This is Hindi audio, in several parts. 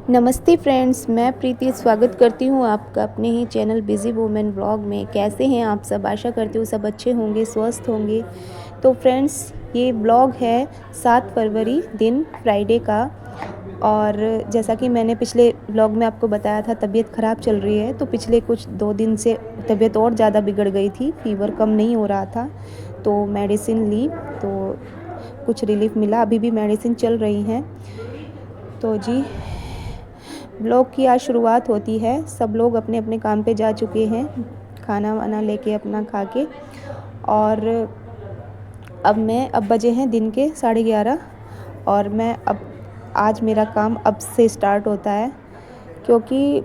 नमस्ते फ्रेंड्स, मैं प्रीति स्वागत करती हूँ आपका अपने ही चैनल बिज़ी वुमेन ब्लॉग में। कैसे हैं आप सब? आशा करती हूँ सब अच्छे होंगे, स्वस्थ होंगे। तो फ्रेंड्स, ये ब्लॉग है 7 फरवरी दिन फ्राइडे का। और जैसा कि मैंने पिछले ब्लॉग में आपको बताया था, तबीयत ख़राब चल रही है। तो पिछले कुछ 2 दिन से तबीयत और ज़्यादा बिगड़ गई थी, फ़ीवर कम नहीं हो रहा था। तो मेडिसिन ली तो कुछ रिलीफ़ मिला। अभी भी मेडिसिन चल रही हैं। तो जी, ब्लॉग की आज शुरुआत होती है। सब लोग अपने अपने काम पे जा चुके हैं, खाना वाना लेके अपना खा के। और अब बजे हैं दिन के 11:30। और मैं अब आज मेरा काम अब से स्टार्ट होता है, क्योंकि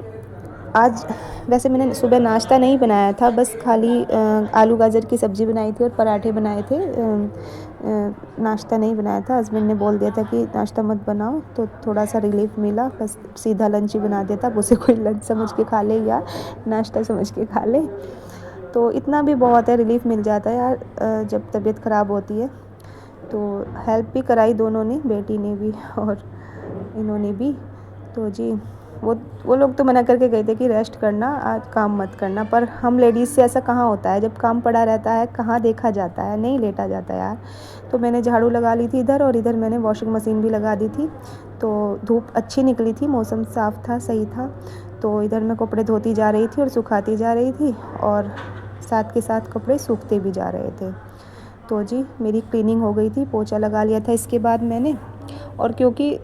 आज वैसे मैंने सुबह नाश्ता नहीं बनाया था, बस खाली आलू गाजर की सब्ज़ी बनाई थी और पराठे बनाए थे। नाश्ता नहीं बनाया था। हस्बैंड ने बोल दिया था कि नाश्ता मत बनाओ, तो थोड़ा सा रिलीफ मिला। बस सीधा लंच ही बना देता, अब उसे कोई लंच समझ के खा ले या नाश्ता समझ के खा ले, तो इतना भी बहुत है, रिलीफ मिल जाता है यार जब तबीयत ख़राब होती है। तो हेल्प भी कराई दोनों ने, बेटी ने भी और इन्होंने भी। तो जी, वो लोग तो मना करके गए थे कि रेस्ट करना, आज काम मत करना। पर हम लेडीज़ से ऐसा कहाँ होता है, जब काम पड़ा रहता है कहाँ देखा जाता है, नहीं लेटा जाता यार। तो मैंने झाड़ू लगा ली थी इधर, और इधर मैंने वॉशिंग मशीन भी लगा दी थी। तो धूप अच्छी निकली थी, मौसम साफ़ था, सही था। तो इधर मैं कपड़े धोती जा रही थी और सुखाती जा रही थी, और साथ के साथ कपड़े सूखते भी जा रहे थे। तो जी, मेरी क्लीनिंग हो गई थी, पोछा लगा लिया था इसके बाद मैंने। और क्योंकि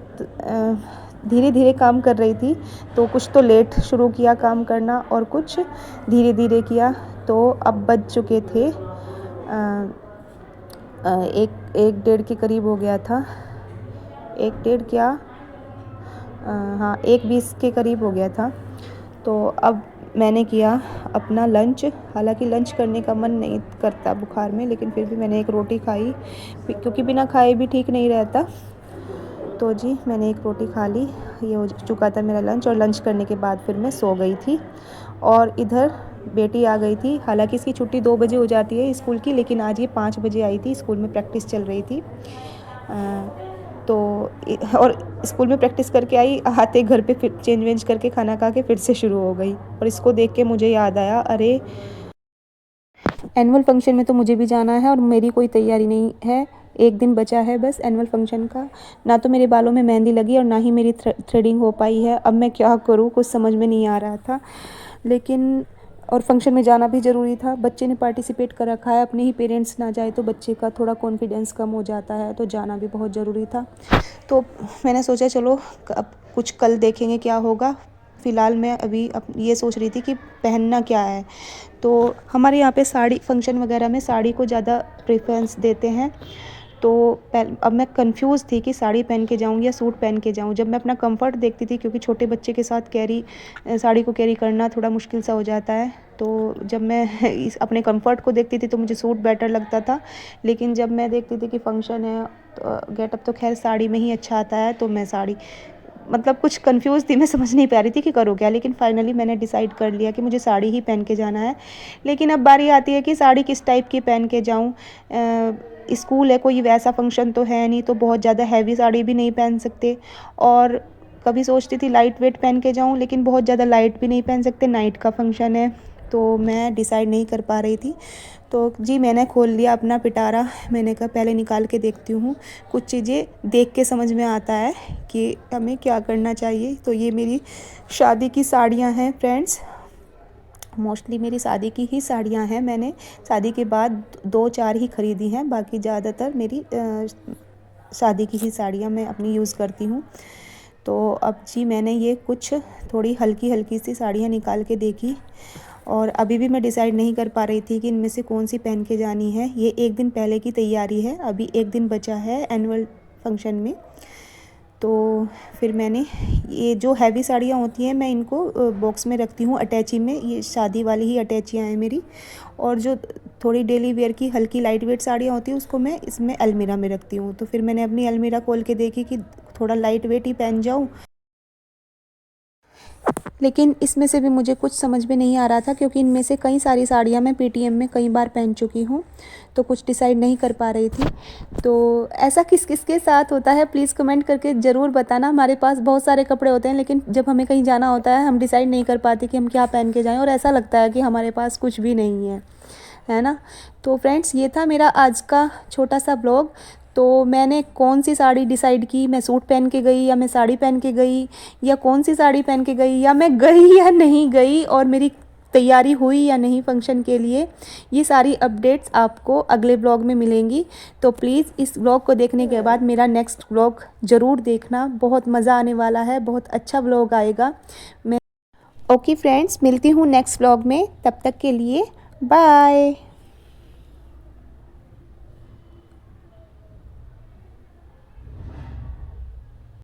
धीरे धीरे काम कर रही थी, तो कुछ तो लेट शुरू किया काम करना और कुछ धीरे धीरे किया। तो अब बज चुके थे एक डेढ़ के करीब हो गया था। एक डेढ़ क्या, हाँ, 1:20 के करीब हो गया था। तो अब मैंने किया अपना लंच। हालांकि लंच करने का मन नहीं करता बुखार में, लेकिन फिर भी मैंने एक रोटी खाई, क्योंकि बिना खाए भी ठीक नहीं रहता। तो जी, मैंने एक रोटी खा ली। ये हो चुका था मेरा लंच, और लंच करने के बाद फिर मैं सो गई थी। और इधर बेटी आ गई थी। हालांकि इसकी छुट्टी 2 बजे हो जाती है स्कूल की, लेकिन आज ये 5 बजे आई थी। स्कूल में प्रैक्टिस चल रही थी। तो और स्कूल में प्रैक्टिस करके आई, आते घर पे फिर चेंज वेंज करके खाना खा के फिर से शुरू हो गई। और इसको देख के मुझे याद आया, अरे एनुअल फंक्शन में तो मुझे भी जाना है, और मेरी कोई तैयारी नहीं है। एक दिन बचा है बस एनुअल फंक्शन का। ना तो मेरे बालों में मेहंदी लगी, और ना ही मेरी थ्रेडिंग हो पाई है। अब मैं क्या करूँ, कुछ समझ में नहीं आ रहा था। लेकिन और फंक्शन में जाना भी ज़रूरी था। बच्चे ने पार्टिसिपेट कर रखा है, अपने ही पेरेंट्स ना जाए तो बच्चे का थोड़ा कॉन्फिडेंस कम हो जाता है, तो जाना भी बहुत ज़रूरी था। तो मैंने सोचा चलो अब कुछ कल देखेंगे क्या होगा। फ़िलहाल मैं अभी ये सोच रही थी कि पहनना क्या है। तो हमारे यहाँ पे साड़ी, फंक्शन वगैरह में साड़ी को ज़्यादा प्रेफरेंस देते हैं। तो अब मैं कंफ्यूज थी कि साड़ी पहन के जाऊँ या सूट पहन के जाऊँ। जब मैं अपना कंफर्ट देखती थी, क्योंकि छोटे बच्चे के साथ साड़ी को कैरी करना थोड़ा मुश्किल सा हो जाता है। तो जब मैं इस अपने कंफर्ट को देखती थी तो मुझे सूट बेटर लगता था। लेकिन जब मैं देखती थी कि फंक्शन है, तो गेटअप तो खैर साड़ी में ही अच्छा आता है, तो मैं साड़ी, मतलब कुछ कंफ्यूज थी, मैं समझ नहीं पा रही थी कि करूँ क्या। लेकिन फाइनली मैंने डिसाइड कर लिया कि मुझे साड़ी ही पहन के जाना है। लेकिन अब बारी आती है कि साड़ी किस टाइप की पहन के जाऊँ। स्कूल है, कोई वैसा फंक्शन तो है नहीं, तो बहुत ज़्यादा हैवी साड़ी भी नहीं पहन सकते। और कभी सोचती थी लाइट वेट पहन के जाऊँ, लेकिन बहुत ज़्यादा लाइट भी नहीं पहन सकते, नाइट का फंक्शन है। तो मैं डिसाइड नहीं कर पा रही थी। तो जी, मैंने खोल लिया अपना पिटारा। मैंने कहा पहले निकाल के देखती हूँ, कुछ चीज़ें देख के समझ में आता है कि हमें क्या करना चाहिए। तो ये मेरी शादी की साड़ियाँ हैं फ्रेंड्स। मोस्टली मेरी शादी की ही साड़ियाँ हैं। मैंने शादी के बाद 2-4 ही ख़रीदी हैं, बाकी ज़्यादातर मेरी शादी की ही साड़ियाँ मैं अपनी यूज़ करती हूँ। तो अब जी, मैंने ये कुछ थोड़ी हल्की हल्की सी साड़ियाँ निकाल के देखी, और अभी भी मैं डिसाइड नहीं कर पा रही थी कि इनमें से कौन सी पहन के जानी है। ये एक दिन पहले की तैयारी है, अभी एक दिन बचा है एनुअल फंक्शन में। तो फिर मैंने ये जो हैवी साड़ियाँ होती हैं, मैं इनको बॉक्स में रखती हूँ अटैची में। ये शादी वाली ही अटैचियाँ हैं मेरी। और जो थोड़ी डेली वेयर की हल्की लाइट वेट साड़ियाँ होती हैं, उसको मैं इसमें अलमीरा में रखती हूँ। तो फिर मैंने अपनी अलमीरा खोल के देखी कि थोड़ा लाइट वेट ही पहन जाऊँ। लेकिन इसमें से भी मुझे कुछ समझ में नहीं आ रहा था, क्योंकि इनमें से कई सारी साड़ियाँ मैं पीटीएम में कई बार पहन चुकी हूँ, तो कुछ डिसाइड नहीं कर पा रही थी। तो ऐसा किस किस के साथ होता है प्लीज़ कमेंट करके ज़रूर बताना। हमारे पास बहुत सारे कपड़े होते हैं, लेकिन जब हमें कहीं जाना होता है हम डिसाइड नहीं कर पाते कि हम क्या पहन के जाएँ, और ऐसा लगता है कि हमारे पास कुछ भी नहीं है ना। तो फ्रेंड्स, ये था मेरा आज का छोटा सा ब्लॉग। तो मैंने कौन सी साड़ी डिसाइड की, मैं सूट पहन के गई या मैं साड़ी पहन के गई, या कौन सी साड़ी पहन के गई, या मैं गई या नहीं गई, और मेरी तैयारी हुई या नहीं फंक्शन के लिए, ये सारी अपडेट्स आपको अगले ब्लॉग में मिलेंगी। तो प्लीज़ इस ब्लॉग को देखने के बाद मेरा नेक्स्ट ब्लॉग ज़रूर देखना, बहुत मज़ा आने वाला है, बहुत अच्छा ब्लॉग आएगा। मैं ओके फ्रेंड्स, मिलती हूँ नेक्स्ट ब्लॉग में, तब तक के लिए बाय।